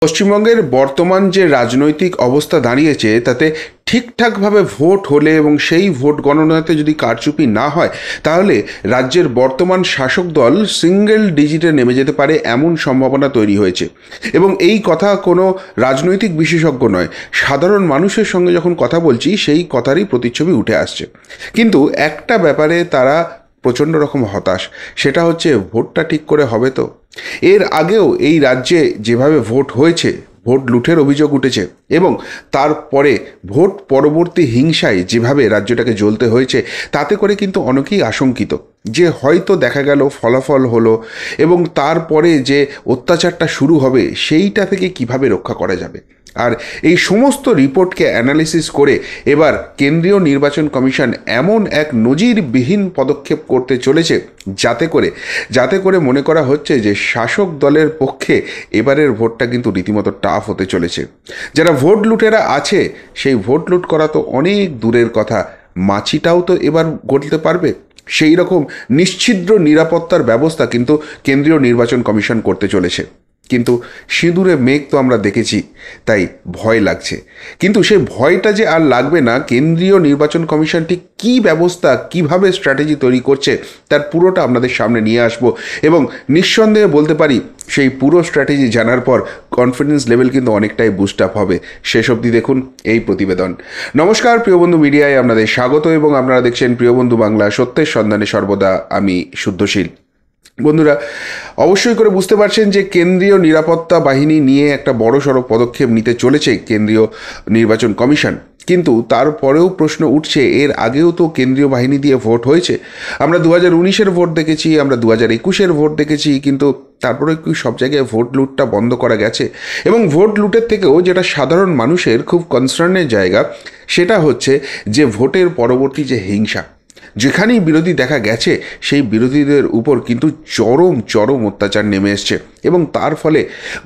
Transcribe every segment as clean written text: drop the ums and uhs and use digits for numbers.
পশ্চিমবঙ্গের বর্তমান যে রাজনৈতিক অবস্থা দাঁড়িয়েছে তাতে ঠিকঠাকভাবে ভোট হলে এবং সেই ভোট গণনাতে যদি কারচুপি না হয় তাহলে রাজ্যের বর্তমান শাসক দল সিঙ্গেল ডিজিটে নেমে যেতে পারে এমন সম্ভাবনা তৈরি হয়েছে। এবং এই কথা কোনো রাজনৈতিক বিশেষজ্ঞ নয়, সাধারণ মানুষের সঙ্গে যখন কথা বলছি সেই কথারই প্রতিচ্ছবি উঠে আসছে। কিন্তু একটা ব্যাপারে তারা প্রচণ্ড রকম হতাশ, সেটা হচ্ছে ভোটটা ঠিক করে হবে তো। এর আগেও এই রাজ্যে যেভাবে ভোট হয়েছে, ভোট লুঠের অভিযোগ উঠেছে এবং তারপরে ভোট পরবর্তী হিংসায় যেভাবে রাজ্যটাকে জ্বলতে হয়েছে, তাতে করে কিন্তু অনেকেই আশঙ্কিত যে হয়তো দেখা গেল ফলাফল হলো এবং তারপরে যে অত্যাচারটা শুরু হবে সেইটা থেকে কিভাবে রক্ষা করা যাবে। আর এই সমস্ত রিপোর্টকে অ্যানালিসিস করে এবার কেন্দ্রীয় নির্বাচন কমিশন এমন এক নজিরবিহীন পদক্ষেপ করতে চলেছে যাতে করে মনে করা হচ্ছে যে শাসক দলের পক্ষে এবারের ভোটটা কিন্তু রীতিমতো টাফ হতে চলেছে। যারা ভোট লুটেরা আছে সেই ভোট লুট করা তো অনেক দূরের কথা, মাছিটাও তো এবার গড়তে পারবে। সেই রকম নিশ্ছিদ্র নিরাপত্তার ব্যবস্থা কিন্তু কেন্দ্রীয় নির্বাচন কমিশন করতে চলেছে। কিন্তু সিঁদুরে মেঘ তো আমরা দেখেছি, তাই ভয় লাগছে। কিন্তু সেই ভয়টা যে আর লাগবে না, কেন্দ্রীয় নির্বাচন কমিশন ঠিক কী ব্যবস্থা, কিভাবে স্ট্র্যাটেজি তৈরি করছে তার পুরোটা আপনাদের সামনে নিয়ে আসব এবং নিঃসন্দেহে বলতে পারি সেই পুরো স্ট্র্যাটেজি জানার পর কনফিডেন্স লেভেল কিন্তু অনেকটাই বুস্ট আপ হবে। শেষ অবধি দেখুন এই প্রতিবেদন। নমস্কার, প্রিয়বন্ধু মিডিয়ায় আপনাদের স্বাগত এবং আপনারা দেখছেন প্রিয়বন্ধু বাংলা, সত্যের সন্ধানে সর্বদা আমি শুদ্ধশীল। বন্ধুরা, অবশ্যই করে বুঝতে পারছেন যে কেন্দ্রীয় নিরাপত্তা বাহিনী নিয়ে একটা বড়সড় পদক্ষেপ নিতে চলেছে কেন্দ্রীয় নির্বাচন কমিশন। কিন্তু তারপরেও প্রশ্ন উঠছে, এর আগেও তো কেন্দ্রীয় বাহিনী দিয়ে ভোট হয়েছে। আমরা 2019-এর ভোট দেখেছি, আমরা 2021-এর ভোট দেখেছি, কিন্তু তারপরে কি সব জায়গায় ভোট লুটটা বন্ধ করা গেছে? এবং ভোট লুটের থেকেও যেটা সাধারণ মানুষের খুব কনসার্নের জায়গা, সেটা হচ্ছে যে ভোটের পরবর্তী যে হিংসা, যেখানেই বিরোধী দেখা গেছে সেই বিরোধীদের উপর কিন্তু চরম অত্যাচার নেমে এসছে এবং তার ফলে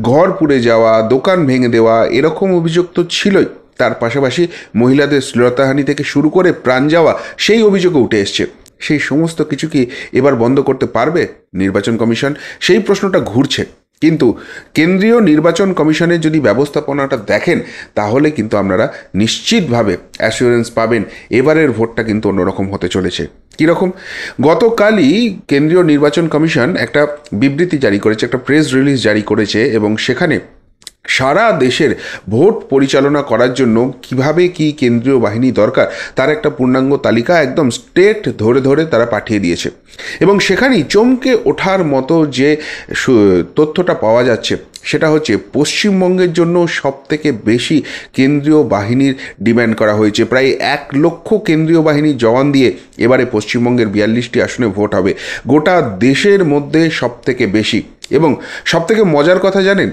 ঘর পুড়ে যাওয়া, দোকান ভেঙে দেওয়া, এরকম অভিযোগ তো ছিলই। তার পাশাপাশি মহিলাদের শ্লীলতাহানি থেকে শুরু করে প্রাণ যাওয়া, সেই অভিযোগও উঠে এসছে। সেই সমস্ত কিছু কি এবার বন্ধ করতে পারবে নির্বাচন কমিশন? সেই প্রশ্নটা ঘুরছে। কিন্তু কেন্দ্রীয় নির্বাচন কমিশনের যদি ব্যবস্থাপনাটা দেখেন তাহলে কিন্তু আপনারা নিশ্চিতভাবে অ্যাসিওরেন্স পাবেন এবারের ভোটটা কিন্তু অন্যরকম হতে চলেছে। কীরকম? গতকালই কেন্দ্রীয় নির্বাচন কমিশন একটা বিবৃতি জারি করেছে, একটা প্রেস রিলিজ জারি করেছে এবং সেখানে সারা দেশের ভোট পরিচালনা করার জন্য কিভাবে কি কেন্দ্রীয় বাহিনী দরকার তার একটা পূর্ণাঙ্গ তালিকা একদম স্টেট ধরে তারা পাঠিয়ে দিয়েছে। এবং সেখানেই চমকে ওঠার মতো যে তথ্যটা পাওয়া যাচ্ছে সেটা হচ্ছে পশ্চিমবঙ্গের জন্য সবথেকে বেশি কেন্দ্রীয় বাহিনীর ডিম্যান্ড করা হয়েছে। প্রায় 1 লক্ষ কেন্দ্রীয় বাহিনীর জওয়ান দিয়ে এবারে পশ্চিমবঙ্গের 42টি আসনে ভোট হবে, গোটা দেশের মধ্যে সবথেকে বেশি। এবং সবথেকে মজার কথা জানেন,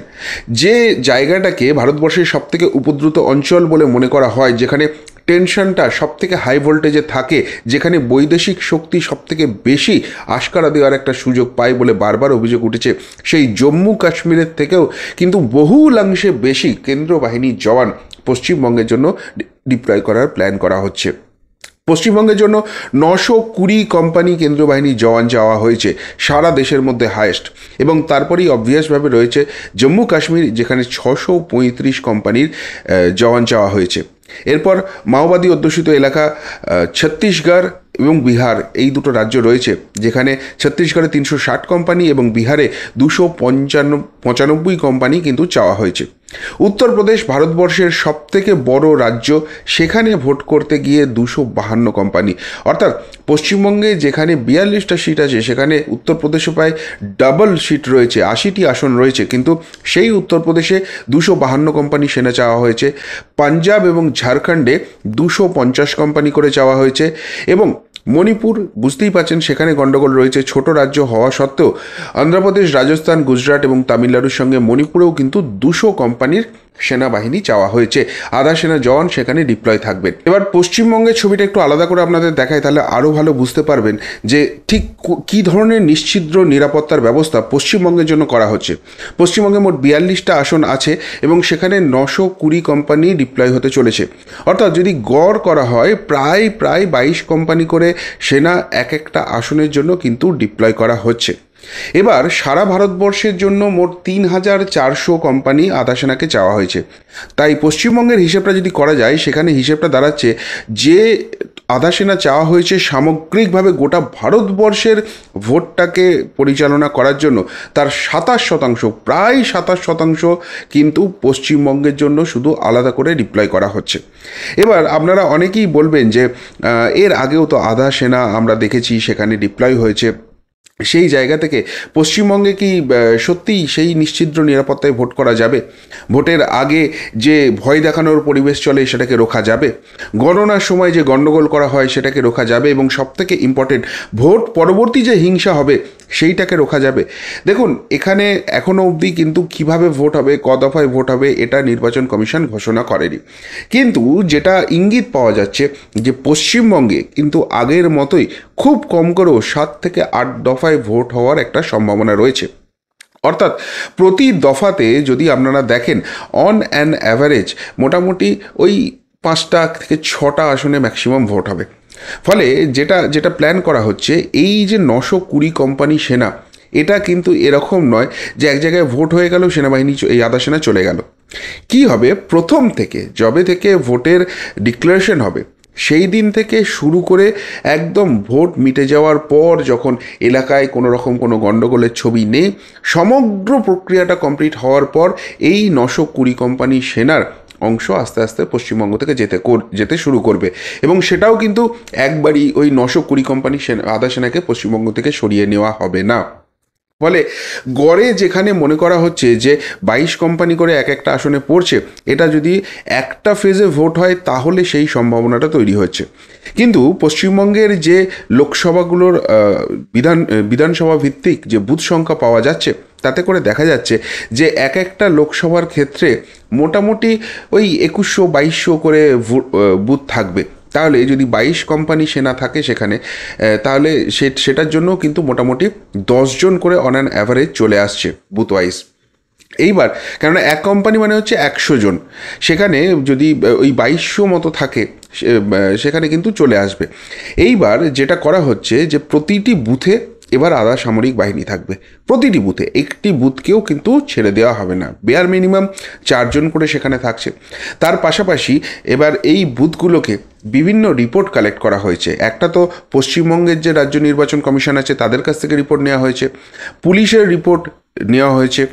যে জায়গাটাকে ভারতবর্ষের সবথেকে উপদ্রুত অঞ্চল বলে মনে করা হয়, যেখানে টেনশনটা সবথেকে হাই ভোল্টেজে থাকে, যেখানে বৈদেশিক শক্তি সবথেকে বেশি আশকারা দেওয়ার একটা সুযোগ পায় বলে বারবার অভিযোগ উঠেছে, সেই জম্মু কাশ্মীরের থেকেও কিন্তু বহুলাংশে বেশি কেন্দ্রীয় বাহিনীর জওয়ান পশ্চিমবঙ্গের জন্য ডিপ্লয় করার প্ল্যান করা হচ্ছে। পশ্চিমবঙ্গের জন্য 920 কোম্পানি কেন্দ্রীয় বাহিনীর জওয়ান চাওয়া হয়েছে, সারা দেশের মধ্যে হায়েস্ট। এবং তারপরেই অবভিয়াসভাবে রয়েছে জম্মু কাশ্মীর, যেখানে 635 কোম্পানির জওয়ান চাওয়া হয়েছে। এরপর মাওবাদী অধ্যুষিত এলাকা ছত্তিশগড় এবং বিহার, এই দুটো রাজ্য রয়েছে, যেখানে ছত্তিশগড়ে 360 কোম্পানি এবং বিহারে 295 কোম্পানি কিন্তু চাওয়া হয়েছে। উত্তরপ্রদেশ ভারতবর্ষের সবথেকে বড় রাজ্য, সেখানে ভোট করতে গিয়ে 252 কোম্পানি। অর্থাৎ পশ্চিমবঙ্গে যেখানে 42টা সিট আছে, সেখানে উত্তরপ্রদেশে প্রায় ডাবল সিট রয়েছে, 80টি আসন রয়েছে, কিন্তু সেই উত্তরপ্রদেশে 252 কোম্পানি সেনা চাওয়া হয়েছে। পাঞ্জাব এবং ঝাড়খণ্ডে 250 কোম্পানি করে চাওয়া হয়েছে। এবং মণিপুর, বুঝতেই পারছেন সেখানে গণ্ডগোল রয়েছে, ছোট রাজ্য হওয়া সত্ত্বেও অন্ধ্রপ্রদেশ, রাজস্থান, গুজরাট এবং তামিলনাড়ুর সঙ্গে মণিপুরেও কিন্তু 200 কোম্পানির সেনাবাহিনী চাওয়া হয়েছে। আধা সেনা জওয়ান সেখানে ডিপ্লয় থাকবেন। এবার পশ্চিমবঙ্গের ছবিটা একটু আলাদা করে আপনাদের দেখায়, তাহলে আরও ভালো বুঝতে পারবেন যে ঠিক কী ধরনের নিশ্ছিদ্র নিরাপত্তার ব্যবস্থা পশ্চিমবঙ্গের জন্য করা হচ্ছে। পশ্চিমবঙ্গে মোট 42টা আসন আছে এবং সেখানে 920 কোম্পানি ডিপ্লয় হতে চলেছে। অর্থাৎ যদি গড় করা হয় প্রায় 22 কোম্পানি করে সেনা এক একটা আসনের জন্য কিন্তু ডিপ্লয় করা হচ্ছে। এবার সারা ভারতবর্ষের জন্য মোট 3,400 কোম্পানি আধা সেনাকে চাওয়া হয়েছে। তাই পশ্চিমবঙ্গের হিসেবটা যদি করা যায়, সেখানে হিসেবটা দাঁড়াচ্ছে যে আধা সেনা চাওয়া হয়েছে সামগ্রিকভাবে গোটা ভারতবর্ষের ভোটটাকে পরিচালনা করার জন্য, তার 27%, প্রায় 27% কিন্তু পশ্চিমবঙ্গের জন্য শুধু আলাদা করে ডিপ্লয় করা হচ্ছে। এবার আপনারা অনেকেই বলবেন যে এর আগেও তো আধা সেনা আমরা দেখেছি সেখানে ডিপ্লয় হয়েছে, সেই জায়গা থেকে পশ্চিমবঙ্গে কি সত্যিই সেই নিশ্ছিদ্র নিরাপত্তায় ভোট করা যাবে? ভোটের আগে যে ভয় দেখানোর পরিবেশ চলে সেটাকে রোখা যাবে? গণনার সময় যে গণ্ডগোল করা হয় সেটাকে রোখা যাবে? এবং সবথেকে ইম্পর্টেন্ট, ভোট পরবর্তী যে হিংসা হবে সেইটাকে রোখা যাবে? দেখুন, এখানে এখনও অবধি কিন্তু কিভাবে ভোট হবে, ক দফায় ভোট হবে, এটা নির্বাচন কমিশন ঘোষণা করেনি। কিন্তু যেটা ইঙ্গিত পাওয়া যাচ্ছে যে পশ্চিমবঙ্গে কিন্তু আগের মতোই খুব কম করেও 7 থেকে 8 দফায় ভোট হওয়ার একটা সম্ভাবনা রয়েছে। অর্থাৎ প্রতি দফাতে যদি আপনারা দেখেন, অন অ্যান অ্যাভারেজ মোটামুটি ওই 5টা থেকে 6টা আসনে ম্যাক্সিমাম ভোট হবে। ফলে যেটা যেটা প্ল্যান করা হচ্ছে, এই যে 920 কোম্পানি সেনা, এটা কিন্তু এরকম নয় যে এক জায়গায় ভোট হয়ে গেল সেনাবাহিনী এই আধা সেনা চলে গেল। কি হবে, প্রথম থেকে যবে থেকে ভোটের ডিক্লারেশন হবে সেই দিন থেকে শুরু করে একদম ভোট মিটে যাওয়ার পর, যখন এলাকায় কোনো রকম কোনো গণ্ডগোলের ছবি নেই, সমগ্র প্রক্রিয়াটা কমপ্লিট হওয়ার পর এই 920 কোম্পানি সেনার অংশ আস্তে আস্তে পশ্চিমবঙ্গ থেকে যেতে শুরু করবে। এবং সেটাও কিন্তু একবারই ওই 920 কোম্পানি আধা সেনাকে পশ্চিমবঙ্গ থেকে সরিয়ে নেওয়া হবে না। ফলে গড়ে যেখানে মনে করা হচ্ছে যে 22 কোম্পানি করে এক একটা আসনে পড়ছে, এটা যদি একটা ফেজে ভোট হয় তাহলে সেই সম্ভাবনাটা তৈরি হচ্ছে। কিন্তু পশ্চিমবঙ্গের যে লোকসভাগুলোর বিধানসভা ভিত্তিক যে বুথ সংখ্যা পাওয়া যাচ্ছে, তাতে করে দেখা যাচ্ছে যে এক একটা লোকসভার ক্ষেত্রে মোটামুটি ওই 2100-2200 করে বুথ থাকবে। তাহলে যদি 22 কোম্পানি সেনা থাকে সেখানে, তাহলে সেটার জন্য কিন্তু মোটামুটি 10 জন করে অন অ্যান অ্যাভারেজ চলে আসছে বুথ ওয়াইজ। এইবার কেননা এক কোম্পানি মানে হচ্ছে 100 জন, সেখানে যদি ওই 2200 মতো থাকে সেখানে কিন্তু চলে আসবে। এইবার যেটা করা হচ্ছে যে প্রতিটি বুথে এবার আধা সামরিক বাহিনী থাকবে, প্রতিটি বুথে, একটি বুথকেও কিন্তু ছেড়ে দেওয়া হবে না। বেয়ার মিনিমাম 4 জন করে সেখানে থাকছে। তার পাশাপাশি এবার এই বুথগুলোকে বিভিন্ন রিপোর্ট কালেক্ট করা হয়েছে। একটা তো পশ্চিমবঙ্গের যে রাজ্য নির্বাচন কমিশন আছে তাদের কাছ থেকে রিপোর্ট নেওয়া হয়েছে, পুলিশের রিপোর্ট নেওয়া হয়েছে,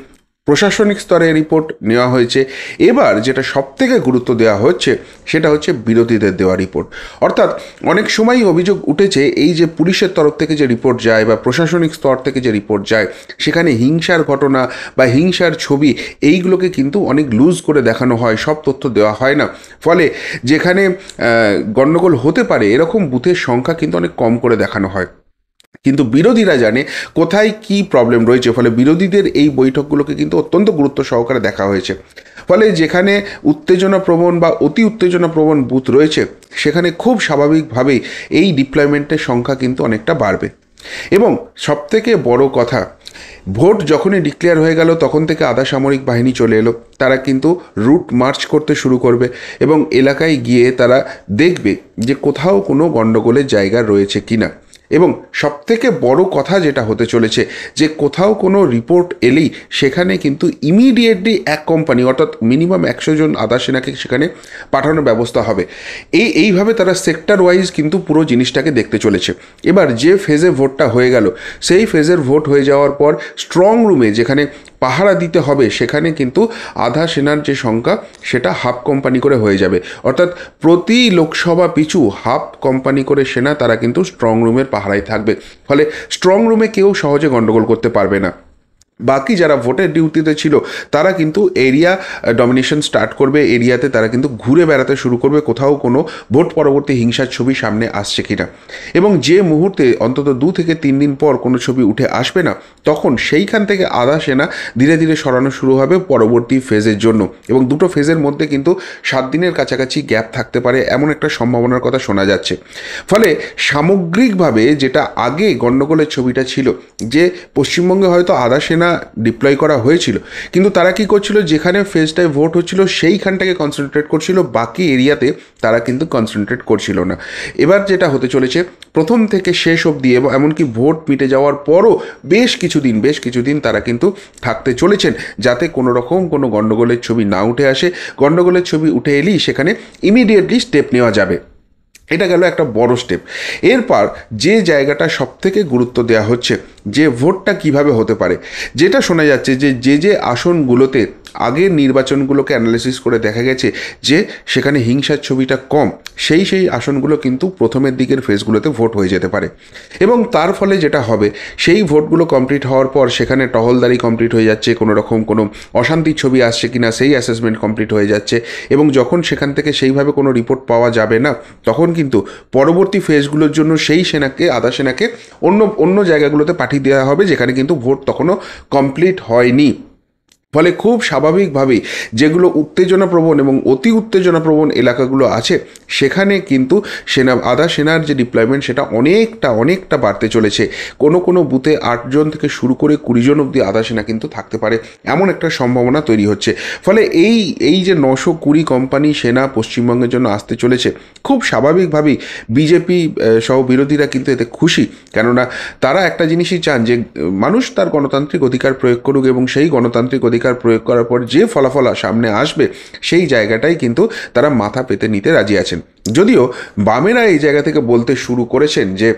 প্রশাসনিক স্তরে রিপোর্ট নেওয়া হয়েছে। এবার যেটা সবথেকে গুরুত্ব দেওয়া হচ্ছে সেটা হচ্ছে বিরোধীদের দেওয়া রিপোর্ট। অর্থাৎ অনেক সময়ই অভিযোগ উঠেছে এই যে পুলিশের তরফ থেকে যে রিপোর্ট যায় বা প্রশাসনিক স্তর থেকে যে রিপোর্ট যায়, সেখানে হিংসার ঘটনা বা হিংসার ছবি এইগুলোকে কিন্তু অনেক লুজ করে দেখানো হয়, সব তথ্য দেওয়া হয় না। ফলে যেখানে গণ্ডগোল হতে পারে এরকম বুথের সংখ্যা কিন্তু অনেক কম করে দেখানো হয়। কিন্তু বিরোধীরা জানে কোথায় কি প্রবলেম রয়েছে, ফলে বিরোধীদের এই বৈঠকগুলোকে কিন্তু অত্যন্ত গুরুত্ব সহকারে দেখা হয়েছে। ফলে যেখানে উত্তেজনাপ্রবণ বা অতি উত্তেজনাপ্রবণ বুথ রয়েছে সেখানে খুব স্বাভাবিকভাবেই এই ডিপ্লয়মেন্টের সংখ্যা কিন্তু অনেকটা বাড়বে। এবং সবথেকে বড় কথা, ভোট যখনই ডিক্লেয়ার হয়ে গেল তখন থেকে আধা সামরিক বাহিনী চলে এলো, তারা কিন্তু রুট মার্চ করতে শুরু করবে এবং এলাকায় গিয়ে তারা দেখবে যে কোথাও কোনো গণ্ডগোলের জায়গা রয়েছে কিনা। এবং সবথেকে বড় কথা যেটা হতে চলেছে যে কোথাও কোনো রিপোর্ট এলেই সেখানে কিন্তু ইমিডিয়েটলি এক কোম্পানি অর্থাৎ মিনিমাম 100 জন আধা সেনাকে সেখানে পাঠানোর ব্যবস্থা হবে। এইভাবে তারা সেক্টর ওয়াইজ কিন্তু পুরো জিনিসটাকে দেখতে চলেছে। এবার যে ফেজে ভোটটা হয়ে গেল সেই ফেজের ভোট হয়ে যাওয়ার পর স্ট্রং রুমে যেখানে পাহারা দিতে হবে সেখানে কিন্তু আধা সেনার যে সংখ্যা সেটা হাফ কোম্পানি করে হয়ে যাবে। অর্থাৎ প্রতি লোকসভা পিছু হাফ কোম্পানি করে সেনা তারা কিন্তু স্ট্রং রুমের পাহারায় থাকবে। ফলে স্ট্রং রুমে কেউ সহজে গণ্ডগোল করতে পারবে না। বাকি যারা ভোটের ডিউটিতে ছিল তারা কিন্তু এরিয়া ডমিনেশন স্টার্ট করবে, এরিয়াতে তারা কিন্তু ঘুরে বেড়াতে শুরু করবে কোথাও কোনো ভোট পরবর্তী হিংসার ছবি সামনে আসছে কিনা। এবং যে মুহূর্তে অন্তত 2 থেকে 3 দিন পর কোনো ছবি উঠে আসবে না, তখন সেইখান থেকে আধা সেনা ধীরে ধীরে সরানো শুরু হবে পরবর্তী ফেজের জন্য। এবং দুটো ফেজের মধ্যে কিন্তু 7 দিনের কাছাকাছি গ্যাপ থাকতে পারে এমন একটা সম্ভাবনার কথা শোনা যাচ্ছে। ফলে সামগ্রিকভাবে যেটা আগে গণ্ডগোলের ছবিটা ছিল যে পশ্চিমবঙ্গে হয়তো আধা সেনা সেনা ডিপ্লয় করা হয়েছিল, কিন্তু তারা কি করছিল, যেখানে ফেজটায় ভোট হচ্ছিল সেইখানটাকে কনসেন্ট্রেট করছিল, বাকি এরিয়াতে তারা কিন্তু কনসেন্ট্রেট করছিল না। এবার যেটা হতে চলেছে, প্রথম থেকে শেষ অবধি এবং এমনকি ভোট মিটে যাওয়ার পরও বেশ কিছুদিন তারা কিন্তু থাকতে চলেছেন, যাতে কোনো রকম কোনো গণ্ডগোলের ছবি না উঠে আসে। গণ্ডগোলের ছবি উঠে এলেই সেখানে ইমিডিয়েটলি স্টেপ নেওয়া যাবে। এটা গেল একটা বড় স্টেপ। এরপর যে জায়গাটা সবথেকে গুরুত্ব দেওয়া হচ্ছে, যে ভোটটা কিভাবে হতে পারে, যেটা শোনা যাচ্ছে যে আসনগুলোতে আগের নির্বাচনগুলোকে অ্যানালিসিস করে দেখা গেছে যে সেখানে হিংসার ছবিটা কম, সেই আসনগুলো কিন্তু প্রথমের দিকের ফেজগুলোতে ভোট হয়ে যেতে পারে। এবং তার ফলে যেটা হবে, সেই ভোটগুলো কমপ্লিট হওয়ার পর সেখানে টহলদারি কমপ্লিট হয়ে যাচ্ছে, কোনো রকম কোনো অশান্তির ছবি আসছে কিনা সেই অ্যাসেসমেন্ট কমপ্লিট হয়ে যাচ্ছে। এবং যখন সেখান থেকে সেইভাবে কোনো রিপোর্ট পাওয়া যাবে না, তখন কিন্তু পরবর্তী ফেজগুলোর জন্য সেই সেনাকে, আধা সেনাকে অন্য জায়গাগুলোতে পাঠিয়ে দেওয়া হবে, যেখানে কিন্তু ভোট তখনও কমপ্লিট হয়নি। ফলে খুব স্বাভাবিকভাবেই যেগুলো উত্তেজনাপ্রবণ এবং অতি উত্তেজনাপ্রবণ এলাকাগুলো আছে, সেখানে কিন্তু আধা সেনার যে ডিপ্লয়মেন্ট সেটা অনেকটা বাড়তে চলেছে। কোনো বুথে 8 জন থেকে শুরু করে 20 জন অবধি আধা সেনা কিন্তু থাকতে পারে, এমন একটা সম্ভাবনা তৈরি হচ্ছে। ফলে এই যে 920 কোম্পানি সেনা পশ্চিমবঙ্গের জন্য আসতে চলেছে, খুব স্বাভাবিকভাবেই বিজেপি সহ বিরোধীরা কিন্তু এতে খুশি। কেননা তারা একটা জিনিসই চান যে মানুষ তার গণতান্ত্রিক অধিকার প্রয়োগ করুক, এবং সেই গণতান্ত্রিক অধিকার প্রয়োগ করার পর যে ফলাফল সামনে আসবে সেই জায়গাটাই কিন্তু তারা মাথা পেতে নিতে রাজি আছেন। যদিও বামেরা এই জায়গা থেকে বলতে শুরু করেছেন যে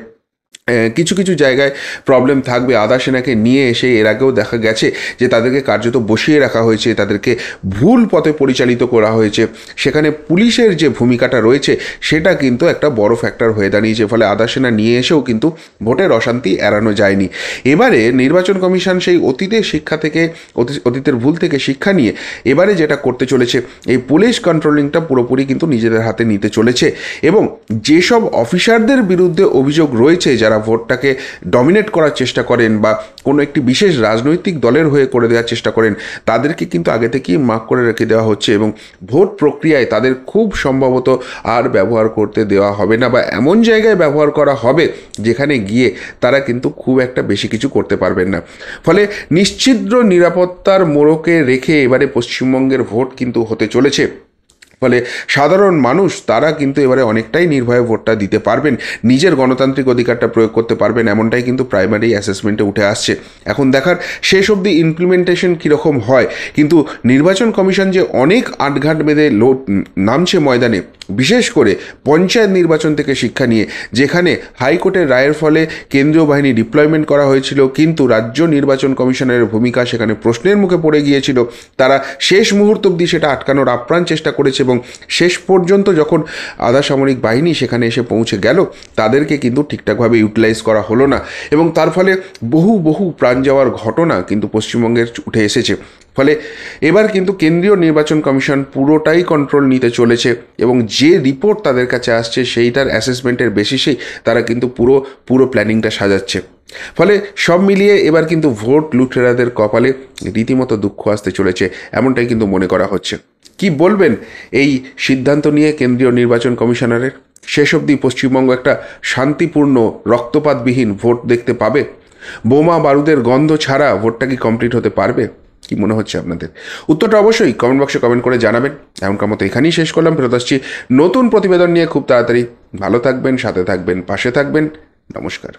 কিছু জায়গায় প্রবলেম থাকবে। আধা সেনাকে নিয়ে এসে এর আগেও দেখা গেছে যে তাদেরকে কার্যত বসিয়ে রাখা হয়েছে, তাদেরকে ভুল পথে পরিচালিত করা হয়েছে। সেখানে পুলিশের যে ভূমিকাটা রয়েছে সেটা কিন্তু একটা বড় ফ্যাক্টর হয়ে দাঁড়িয়েছে। ফলে আধা সেনা নিয়ে এসেও কিন্তু ভোটের অশান্তি এড়ানো যায়নি। এবারে নির্বাচন কমিশন সেই অতীতের ভুল থেকে শিক্ষা নিয়ে এবারে যেটা করতে চলেছে, এই পুলিশ কন্ট্রোলিংটা পুরোপুরি কিন্তু নিজেদের হাতে নিতে চলেছে। এবং যেসব অফিসারদের বিরুদ্ধে অভিযোগ রয়েছে, যারা ভোটটাকে ডমিনেট করার চেষ্টা করেন বা কোনো একটি বিশেষ রাজনৈতিক দলের হয়ে করে দেওয়ার চেষ্টা করেন, তাদেরকে কিন্তু আগে থেকেই মার্ক করে রেখে দেওয়া হচ্ছে। এবং ভোট প্রক্রিয়ায় তাদের খুব সম্ভবত আর ব্যবহার করতে দেওয়া হবে না, বা এমন জায়গায় ব্যবহার করা হবে যেখানে গিয়ে তারা কিন্তু খুব একটা বেশি কিছু করতে পারবেন না। ফলে নিশ্ছিদ্র নিরাপত্তার মোড়কে রেখে এবারে পশ্চিমবঙ্গের ভোট কিন্তু হতে চলেছে। ফলে সাধারণ মানুষ তারা কিন্তু এবারে অনেকটাই নির্ভয়ে ভোটটা দিতে পারবেন, নিজের গণতান্ত্রিক অধিকারটা প্রয়োগ করতে পারবেন, এমনটাই কিন্তু প্রাইমারি অ্যাসেসমেন্টে উঠে আসছে। এখন দেখার শেষ অবধি ইমপ্লিমেন্টেশন কীরকম হয়। কিন্তু নির্বাচন কমিশন যে অনেক আটঘাট বেঁধে নামছে ময়দানে, বিশেষ করে পঞ্চায়েত নির্বাচন থেকে শিক্ষা নিয়ে, যেখানে হাইকোর্টের রায়ের ফলে কেন্দ্রীয় বাহিনী ডিপ্লয়মেন্ট করা হয়েছিল, কিন্তু রাজ্য নির্বাচন কমিশনের ভূমিকা সেখানে প্রশ্নের মুখে পড়ে গিয়েছিল। তারা শেষ মুহূর্ত অবধি সেটা আটকানোর আপ্রাণ চেষ্টা করেছে, এবং শেষ পর্যন্ত যখন আধা সামরিক বাহিনী সেখানে এসে পৌঁছে গেল, তাদেরকে কিন্তু ঠিকঠাকভাবে ইউটিলাইজ করা হলো না, এবং তার ফলে বহু প্রাণ যাওয়ার ঘটনা কিন্তু পশ্চিমবঙ্গের উঠে এসেছে। ফলে এবার কিন্তু কেন্দ্রীয় নির্বাচন কমিশন পুরোটাই কন্ট্রোল নিতে চলেছে, এবং যে রিপোর্ট তাদের কাছে আসছে সেইটার অ্যাসেসমেন্টের বেসিসেই তারা কিন্তু পুরো প্ল্যানিংটা সাজাচ্ছে। ফলে সব মিলিয়ে এবার কিন্তু ভোট লুটেরাদের কপালে রীতিমতো দুঃখ আসতে চলেছে, এমনটাই কিন্তু মনে করা হচ্ছে। কি বলবেন এই সিদ্ধান্ত নিয়ে কেন্দ্রীয় নির্বাচন কমিশনারের? শেষ অবধি পশ্চিমবঙ্গ একটা শান্তিপূর্ণ রক্তপাতবিহীন ভোট দেখতে পাবে? বোমা বারুদের গন্ধ ছাড়া ভোটটা কি কমপ্লিট হতে পারবে? কি মনে হচ্ছে আপনাদের? উত্তরটা অবশ্যই কমেন্ট বক্সে কমেন্ট করে জানাবেন। এমনকার মতো এখানেই শেষ করলাম, ফেরত আসছি নতুন প্রতিবেদন নিয়ে খুব তাড়াতাড়ি। ভালো থাকবেন, সাথে থাকবেন, পাশে থাকবেন। নমস্কার।